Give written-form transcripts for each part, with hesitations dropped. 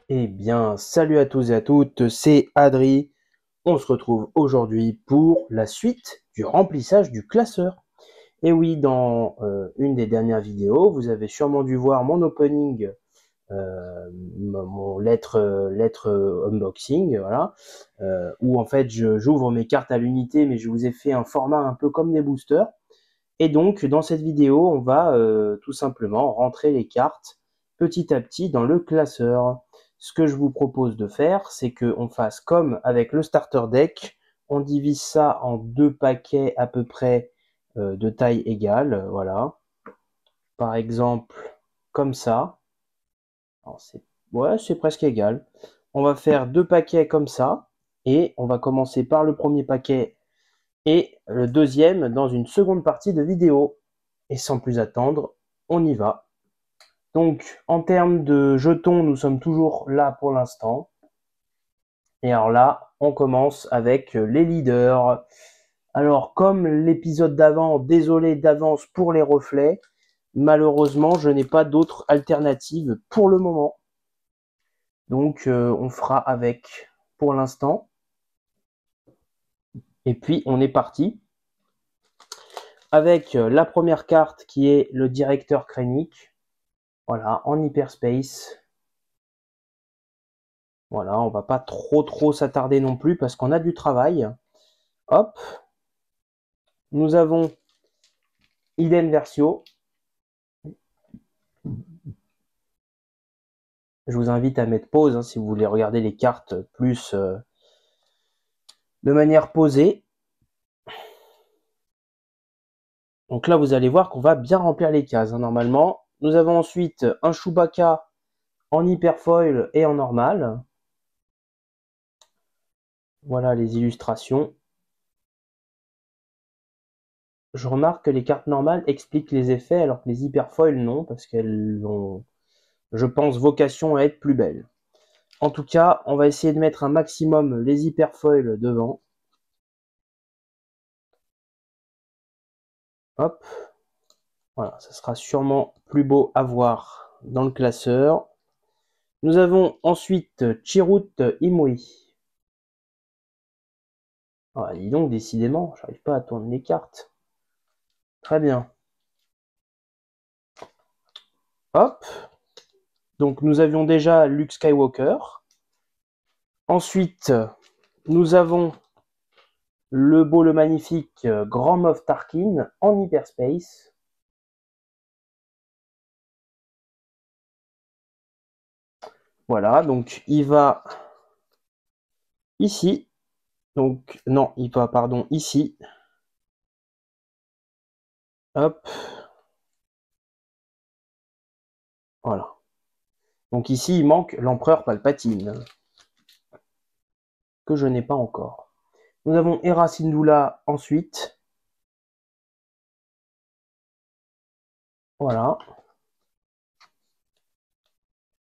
Eh bien, salut à tous et à toutes, c'est Adri. On se retrouve aujourd'hui pour la suite du remplissage du classeur. Et oui, dans une des dernières vidéos, vous avez sûrement dû voir mon opening, mon lettre unboxing, voilà, où en fait j'ouvre mes cartes à l'unité, mais je vous ai fait un format un peu comme des boosters. Et donc, dans cette vidéo, on va tout simplement rentrer les cartes petit à petit dans le classeur. Ce que je vous propose de faire, c'est qu'on fasse comme avec le starter deck, on divise ça en deux paquets à peu près de taille égale, voilà. Par exemple, comme ça. Ouais, c'est presque égal. On va faire deux paquets comme ça, et on va commencer par le premier paquet et le deuxième dans une seconde partie de vidéo. Et sans plus attendre, on y va. Donc, en termes de jetons, nous sommes toujours là pour l'instant. Et alors là, on commence avec les leaders. Alors, comme l'épisode d'avant, désolé d'avance pour les reflets, malheureusement, je n'ai pas d'autre alternative pour le moment. Donc, on fera avec pour l'instant. Et puis, on est parti avec la première carte qui est le directeur Krennic. Voilà, en hyperspace. Voilà, on va pas trop s'attarder non plus parce qu'on a du travail. Hop. Nous avons Iden Versio. Je vous invite à mettre pause si vous voulez regarder les cartes plus de manière posée. Donc là, vous allez voir qu'on va bien remplir les cases, normalement. Nous avons ensuite un Chewbacca en hyperfoil et en normal. Voilà les illustrations. Je remarque que les cartes normales expliquent les effets alors que les hyperfoils non, parce qu'elles ont, je pense, vocation à être plus belles. En tout cas, on va essayer de mettre un maximum les hyperfoils devant. Hop. Voilà, ça sera sûrement plus beau à voir dans le classeur. Nous avons ensuite Chirrut Imoi. Ah, dis donc, décidément, j'arrive pas à tourner les cartes. Très bien. Hop. Donc nous avions déjà Luke Skywalker. Ensuite, nous avons le beau, le magnifique Grand Moff Tarkin en hyperspace. Voilà, donc il va ici. Donc, non, il va, pardon, ici. Hop. Voilà. Donc ici, il manque l'empereur Palpatine, que je n'ai pas encore. Nous avons Hera Syndulla ensuite. Voilà.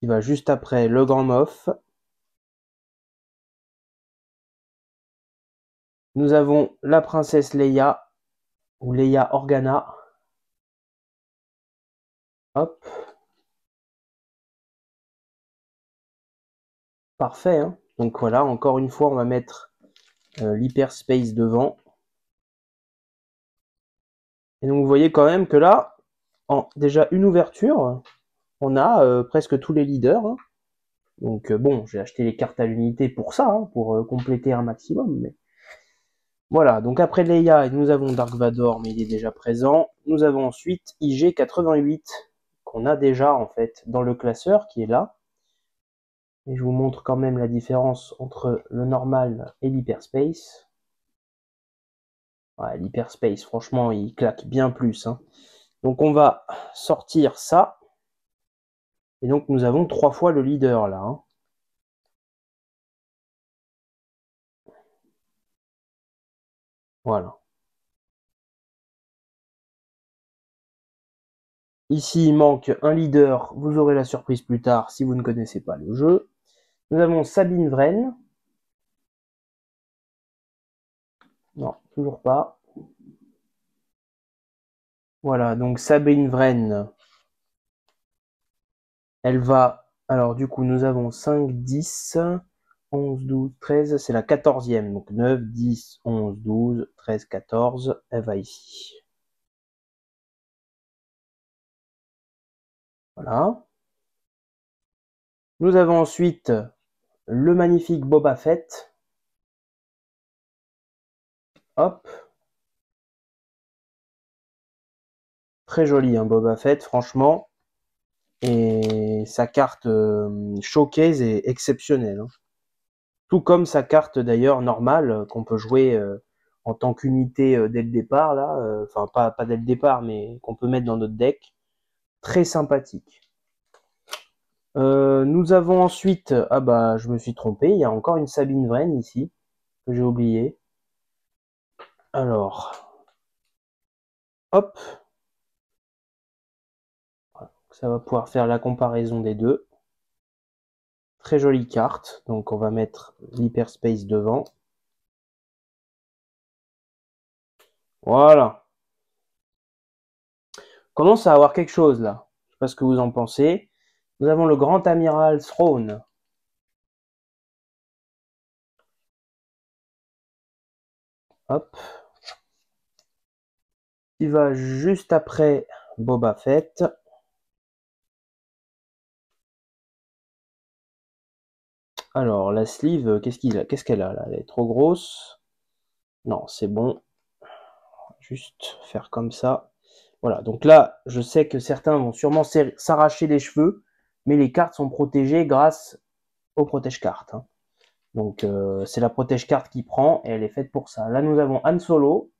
Il va juste après le Grand Moff. Nous avons la princesse Leia, ou Leia Organa. Hop. Parfait, hein. Donc voilà, encore une fois, on va mettre l'hyperspace devant. Et donc vous voyez quand même que là, déjà une ouverture, on a presque tous les leaders. Hein. Donc bon, j'ai acheté les cartes à l'unité pour ça, pour compléter un maximum. Mais voilà, donc après Leia, nous avons Dark Vador, mais il est déjà présent. Nous avons ensuite IG88, qu'on a déjà en fait dans le classeur, qui est là. Et je vous montre quand même la différence entre le normal et l'hyperspace. Ouais, l'hyperspace, franchement, il claque bien plus. Hein. Donc on va sortir ça. Et donc nous avons 3 fois le leader là. Hein. Voilà. Ici, il manque un leader. Vous aurez la surprise plus tard si vous ne connaissez pas le jeu. Nous avons Sabine Wren. Non, toujours pas. Voilà, donc Sabine Wren, elle va... Alors du coup, nous avons 5, 10, 11, 12, 13, c'est la 14e. Donc 9, 10, 11, 12, 13, 14, elle va ici. Voilà. Nous avons ensuite le magnifique Boba Fett. Hop. Très joli, hein, Boba Fett, franchement. Et sa carte showcase est exceptionnelle, hein. Tout comme sa carte d'ailleurs normale qu'on peut jouer en tant qu'unité dès le départ là, enfin pas dès le départ mais qu'on peut mettre dans notre deck. Très sympathique. Nous avons ensuite, ah bah je me suis trompé, il y a encore une Sabine Wren ici que j'ai oublié. Alors, hop, ça va pouvoir faire la comparaison des deux. Très jolie carte, donc on va mettre l'hyperspace devant. Voilà. Commence à avoir quelque chose là. Je sais pas ce que vous en pensez. Nous avons le grand amiral Throne. Hop. Qui va juste après Boba Fett. Alors, la sleeve, qu'est-ce qu'elle a là? Elle est trop grosse. Non, c'est bon. Juste faire comme ça. Voilà, donc là, je sais que certains vont sûrement s'arracher les cheveux, mais les cartes sont protégées grâce au protège-carte, hein. Donc, c'est la protège-carte qui prend, et elle est faite pour ça. Là, nous avons Han Solo.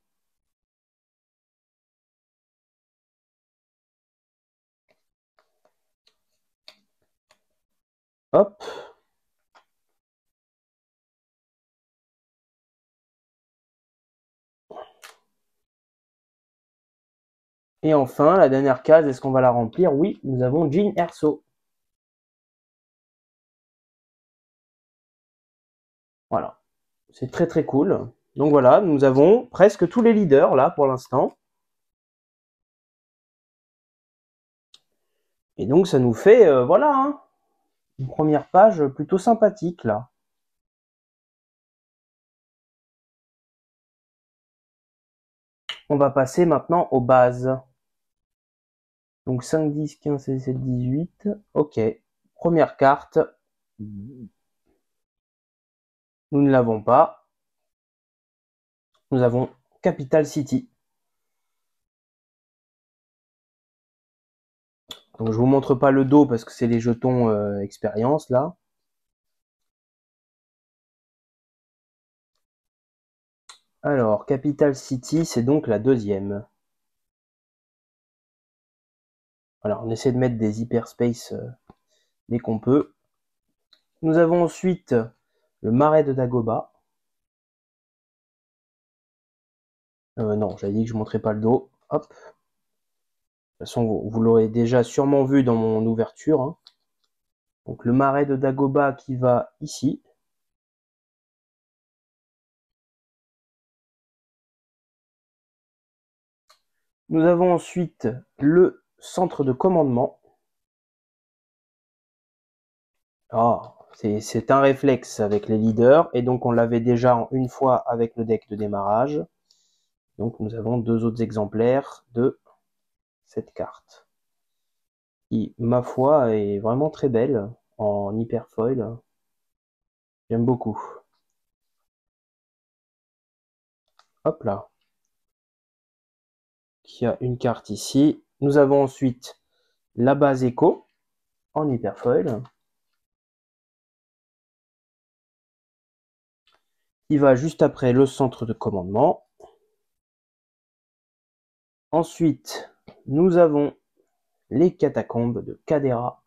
Hop. Et enfin, la dernière case, est-ce qu'on va la remplir? Oui, nous avons Jyn Erso. Voilà, c'est très très cool. Donc voilà, nous avons presque tous les leaders là pour l'instant. Et donc ça nous fait, voilà, hein, une première page plutôt sympathique là. On va passer maintenant aux bases. Donc 5, 10, 15, 16, 17, 18. Ok, première carte. Nous ne l'avons pas. Nous avons Capital City. Donc je vous montre pas le dos parce que c'est les jetons expérience là. Alors, Capital City, c'est donc la deuxième. Alors, on essaie de mettre des hyperspace dès qu'on peut. Nous avons ensuite le marais de Dagobah. Non, j'avais dit que je ne montrais pas le dos. Hop. De toute façon, vous l'aurez déjà sûrement vu dans mon ouverture, hein. Donc, le marais de Dagobah qui va ici. Nous avons ensuite le centre de commandement. Ah, c'est un réflexe avec les leaders. Et donc, on l'avait déjà une fois avec le deck de démarrage. Donc, nous avons deux autres exemplaires de cette carte, qui, ma foi, est vraiment très belle en hyperfoil. J'aime beaucoup. Hop là. Qui a une carte ici. Nous avons ensuite la base écho en hyperfoil, qui va juste après le centre de commandement. Ensuite, nous avons les catacombes de Cadera.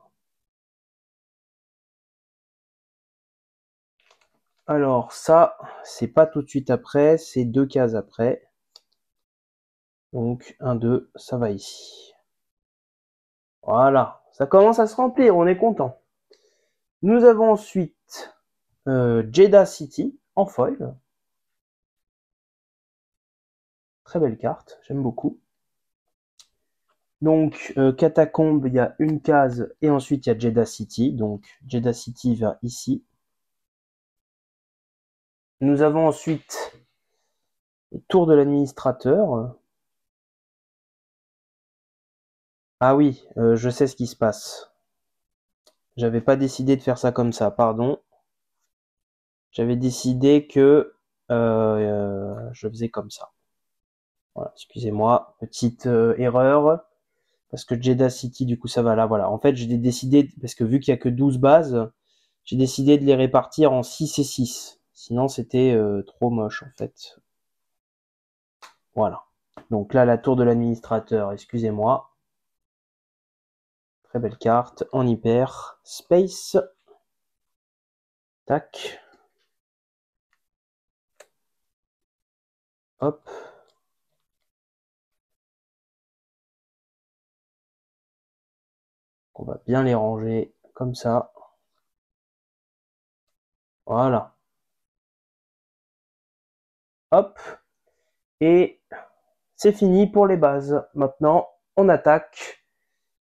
Alors ça, c'est pas tout de suite après, c'est 2 cases après. Donc 1, 2, ça va ici. Voilà, ça commence à se remplir, on est content. Nous avons ensuite Jeddah City en foil. Très belle carte, j'aime beaucoup. Donc, Catacombe, il y a une case et ensuite il y a Jeddah City. Donc, Jeddah City va ici. Nous avons ensuite Tour de l'administrateur. Ah oui, je sais ce qui se passe. J'avais pas décidé de faire ça comme ça, pardon. J'avais décidé que je faisais comme ça. Voilà, excusez-moi, petite erreur. Parce que Jeddah City, du coup, ça va là, voilà. En fait, j'ai décidé, parce que vu qu'il n'y a que 12 bases, j'ai décidé de les répartir en 6 et 6. Sinon, c'était trop moche, en fait. Voilà. Donc là, la tour de l'administrateur, excusez-moi. Très belle carte, en hyper. Space. Tac. Hop. On va bien les ranger comme ça. Voilà. Hop. Et c'est fini pour les bases. Maintenant, on attaque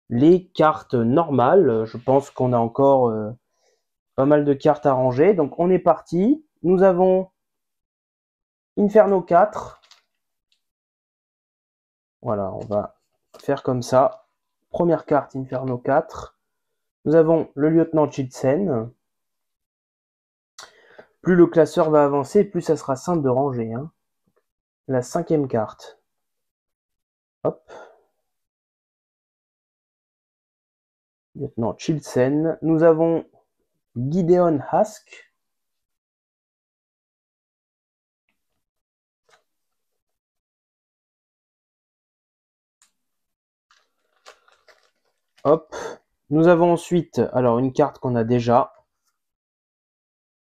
les cartes normales. Je pense qu'on a encore pas mal de cartes à ranger. Donc on est parti. Nous avons Inferno 4. Voilà, on va faire comme ça. Première carte Inferno 4. Nous avons le lieutenant Chitsen. Plus le classeur va avancer, plus ça sera simple de ranger. Hein. La 5e carte. Hop. Lieutenant Chilsen. Nous avons Gideon Hask. Hop. Nous avons ensuite, alors une carte qu'on a déjà.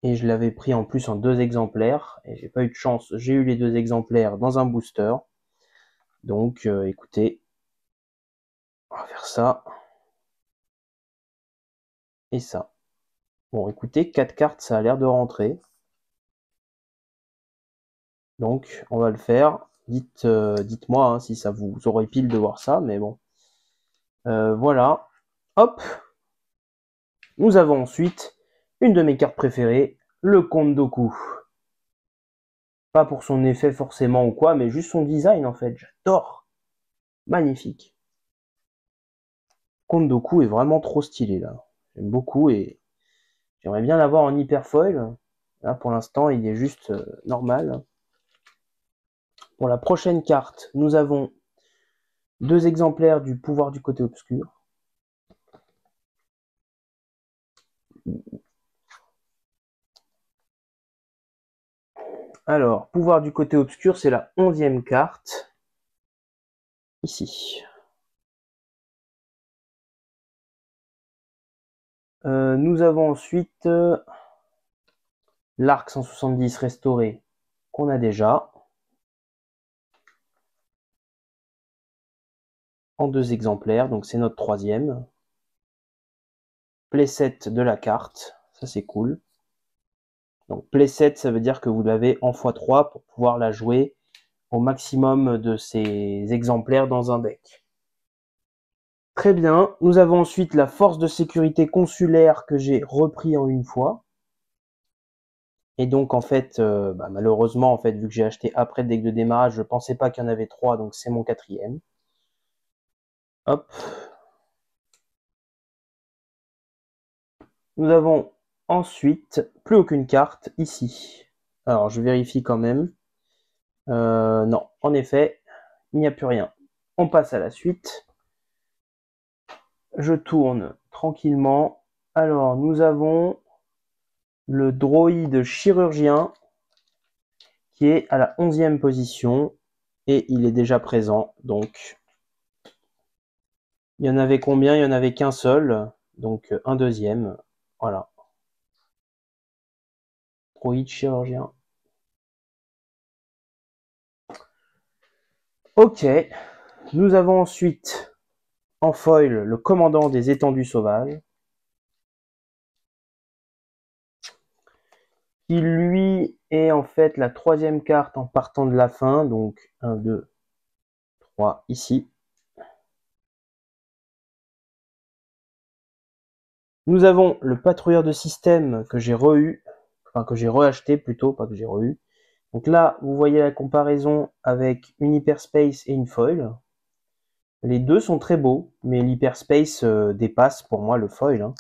Et je l'avais pris en plus en 2 exemplaires. Et j'ai pas eu de chance. J'ai eu les 2 exemplaires dans un booster. Donc écoutez. On va faire ça. Et ça. Bon écoutez, 4 cartes, ça a l'air de rentrer. Donc on va le faire. Dites-moi hein, si ça vous horripile de voir ça. Mais bon. Voilà. Hop. Nous avons ensuite une de mes cartes préférées, le Comte Dooku. Pas pour son effet forcément ou quoi, mais juste son design en fait. J'adore. Magnifique. Comte Dooku est vraiment trop stylé là. J'aime beaucoup et j'aimerais bien l'avoir en hyper foil. Là pour l'instant il est juste normal. Pour la prochaine carte, nous avons 2 exemplaires du pouvoir du côté obscur. Alors, pouvoir du côté obscur, c'est la 11e carte. Ici. Nous avons ensuite l'arc 170 restauré qu'on a déjà. En 2 exemplaires, donc c'est notre 3e. Playset de la carte, ça c'est cool. Donc playset, ça veut dire que vous l'avez en x3 pour pouvoir la jouer au maximum de ces exemplaires dans un deck. Très bien, nous avons ensuite la force de sécurité consulaire que j'ai repris en une fois. Et donc en fait, malheureusement, en fait, vu que j'ai acheté après le deck de démarrage, je pensais pas qu'il y en avait 3, donc c'est mon 4e. Hop. Nous avons ensuite plus aucune carte ici. Alors je vérifie quand même. Non, en effet, il n'y a plus rien. On passe à la suite. Je tourne tranquillement. Alors nous avons le droïde chirurgien qui est à la 11e position et il est déjà présent. Donc il y en avait combien? Il n'y en avait qu'un seul. Donc un deuxième. Voilà. Droïde chirurgien. Ok. Nous avons ensuite en foil le commandant des étendues sauvages. qui lui est en fait la troisième carte en partant de la fin, donc 1, 2, 3 ici. Nous avons le patrouilleur de système que j'ai que j'ai reacheté plutôt, pas que j'ai re-eu. Donc là, vous voyez la comparaison avec une hyperspace et une foil. Les deux sont très beaux, mais l'hyperspace dépasse pour moi le foil, hein.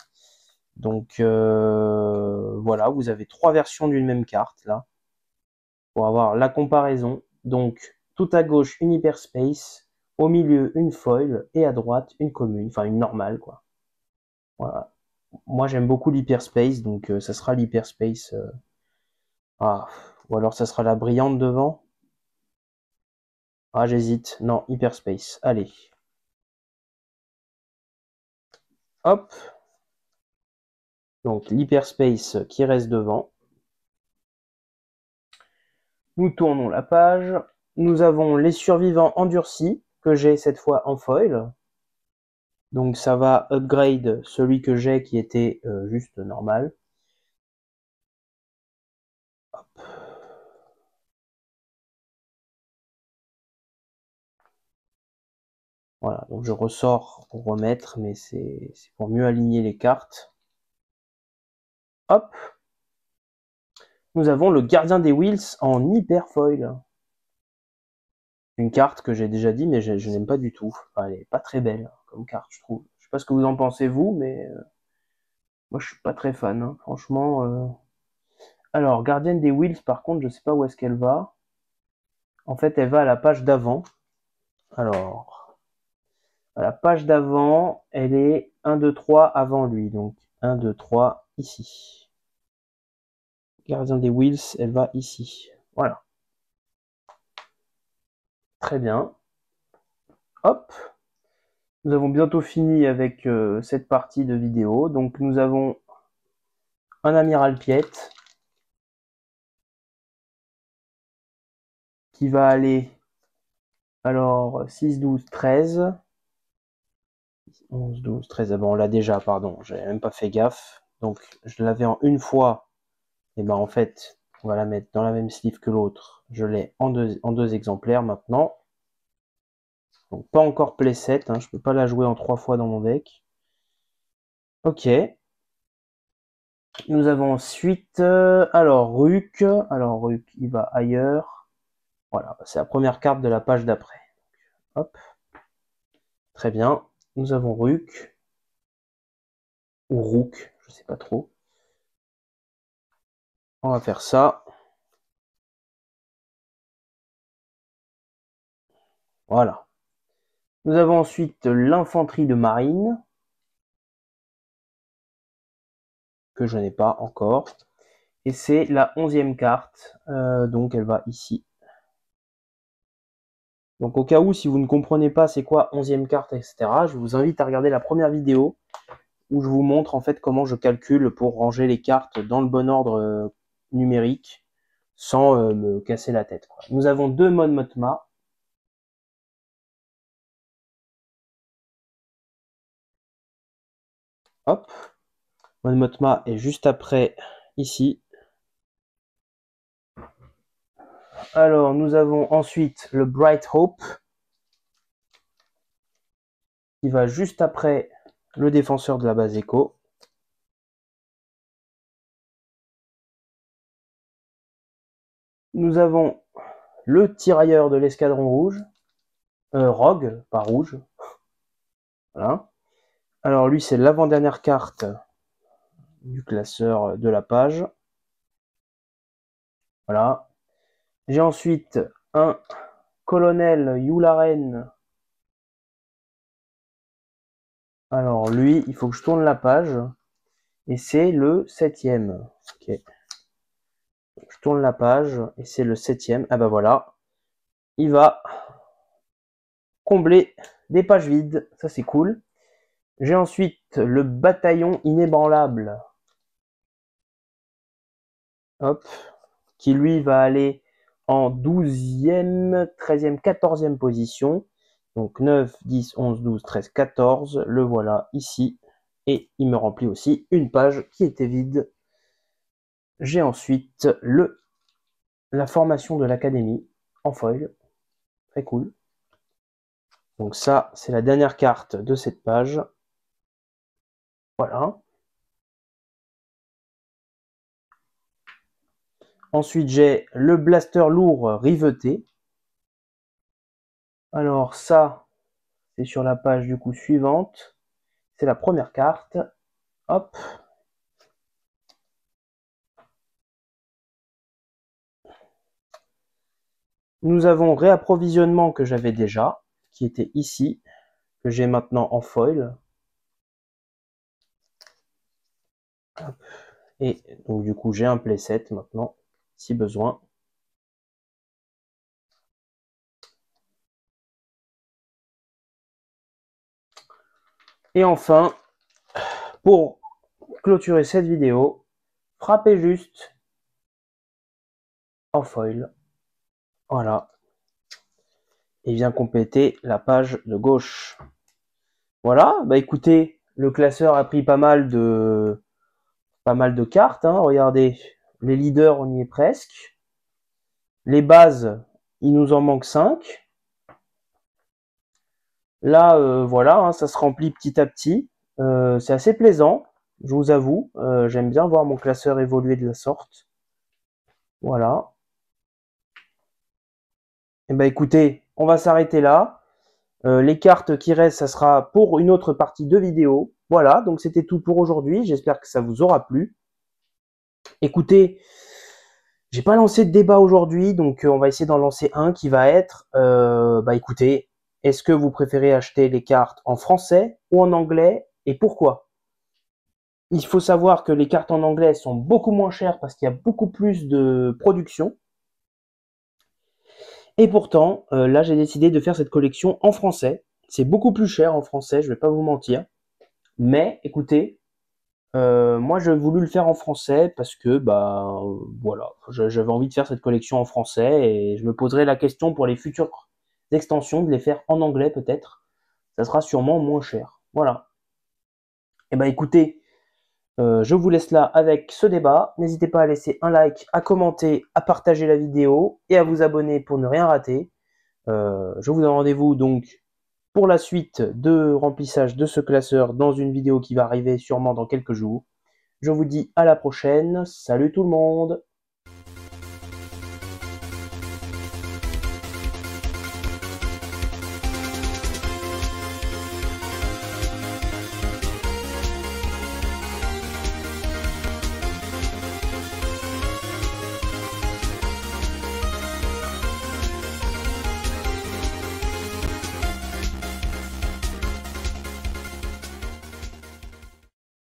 Donc voilà, vous avez trois versions d'une même carte là, pour avoir la comparaison. Donc tout à gauche une hyperspace, au milieu une foil et à droite une commune, enfin une normale quoi. Voilà. Moi j'aime beaucoup l'hyperspace, donc ça sera l'hyperspace. Ah, ou alors ça sera la brillante devant. Ah j'hésite, non, hyperspace, allez. Hop, donc l'hyperspace qui reste devant. Nous tournons la page. Nous avons les survivants endurcis, que j'ai cette fois en foil. Donc ça va upgrade celui que j'ai qui était juste normal. Hop. Voilà, donc je ressors pour remettre, mais c'est pour mieux aligner les cartes. Hop. Nous avons le gardien des Wheels en hyper foil. Une carte que j'ai déjà dit, mais je n'aime pas du tout. Enfin, elle est pas très belle comme carte, je trouve. Je sais pas ce que vous en pensez vous, mais moi je suis pas très fan, hein. Franchement. Alors, gardienne des Wheels, par contre, je sais pas où est-ce qu'elle va. En fait, elle va à la page d'avant. Alors, à la page d'avant, elle est 1, 2, 3 avant lui. Donc, 1, 2, 3 ici. Gardien des Wheels, elle va ici. Voilà. Très bien. Hop. Nous avons bientôt fini avec cette partie de vidéo. Donc, nous avons un amiral Piette qui va aller, alors, 6, 12, 13. 11, 12, 13. Ah bon, on l'a déjà, pardon. J'avais même pas fait gaffe. Donc, je l'avais en une fois. Et ben, en fait, on va la mettre dans la même sleeve que l'autre. Je l'ai en deux exemplaires maintenant. Donc, pas encore playset, hein. Je peux pas la jouer en 3 fois dans mon deck. Ok. Nous avons ensuite, alors, Ruk. Alors, Ruk, il va ailleurs. Voilà, c'est la première carte de la page d'après. Hop. Très bien. Nous avons Ruk. Ou Rook, je sais pas trop. On va faire ça. Voilà. Nous avons ensuite l'infanterie de marine, que je n'ai pas encore. Et c'est la 11e carte, donc elle va ici. Donc au cas où, si vous ne comprenez pas c'est quoi 11e carte, etc., je vous invite à regarder la première vidéo, où je vous montre en fait comment je calcule pour ranger les cartes dans le bon ordre numérique, sans me casser la tête, quoi. Nous avons deux Mon Mothma. Hop. Mon Mothma est juste après, ici. Alors, nous avons ensuite le Bright Hope, qui va juste après le défenseur de la base Echo. Nous avons le tirailleur de l'escadron rouge, Rogue, pas rouge. Voilà. Alors lui, c'est l'avant-dernière carte du classeur de la page. Voilà. J'ai ensuite un colonel Yularen. Alors lui, il faut que je tourne la page. Et c'est le 7e. Ok. Je tourne la page et c'est le 7e. Ah bah voilà. Il va combler des pages vides. Ça c'est cool. J'ai ensuite le bataillon inébranlable. Hop. Qui lui va aller en 12e, 13e, 14e position. Donc 9, 10, 11, 12, 13, 14. Le voilà ici. Et il me remplit aussi une page qui était vide. j'ai ensuite la formation de l'académie en foil. Très cool. Donc ça, c'est la dernière carte de cette page. Voilà. Ensuite, j'ai le blaster lourd riveté. Alors ça, c'est sur la page du coup suivante. C'est la première carte. Hop. Nous avons réapprovisionnement que j'avais déjà, qui était ici, que j'ai maintenant en foil. Hop. Et donc du coup, j'ai un playset maintenant, si besoin. Et enfin, pour clôturer cette vidéo, frappez juste en foil. Voilà. Et vient compléter la page de gauche. Voilà, bah écoutez, le classeur a pris pas mal de cartes. Hein. Regardez, les leaders, on y est presque. Les bases, il nous en manque 5. Là, voilà, hein, ça se remplit petit à petit. C'est assez plaisant, je vous avoue. J'aime bien voir mon classeur évoluer de la sorte. Voilà. Et bah écoutez, on va s'arrêter là. Les cartes qui restent, ça sera pour une autre partie de vidéo. Voilà, donc c'était tout pour aujourd'hui. J'espère que ça vous aura plu. Écoutez, j'ai pas lancé de débat aujourd'hui, donc on va essayer d'en lancer un qui va être, bah écoutez, est-ce que vous préférez acheter les cartes en français ou en anglais et pourquoi? Il faut savoir que les cartes en anglais sont beaucoup moins chères parce qu'il y a beaucoup plus de production. Et pourtant, là j'ai décidé de faire cette collection en français. C'est beaucoup plus cher en français, je vais pas vous mentir. Mais écoutez, moi j'ai voulu le faire en français parce que bah voilà, j'avais envie de faire cette collection en français et je me poserai la question pour les futures extensions de les faire en anglais peut-être. Ça sera sûrement moins cher. Voilà. Et bah écoutez, je vous laisse là avec ce débat. N'hésitez pas à laisser un like, à commenter, à partager la vidéo et à vous abonner pour ne rien rater. Je vous donne rendez-vous donc pour la suite de remplissage de ce classeur dans une vidéo qui va arriver sûrement dans quelques jours. Je vous dis à la prochaine. Salut tout le monde!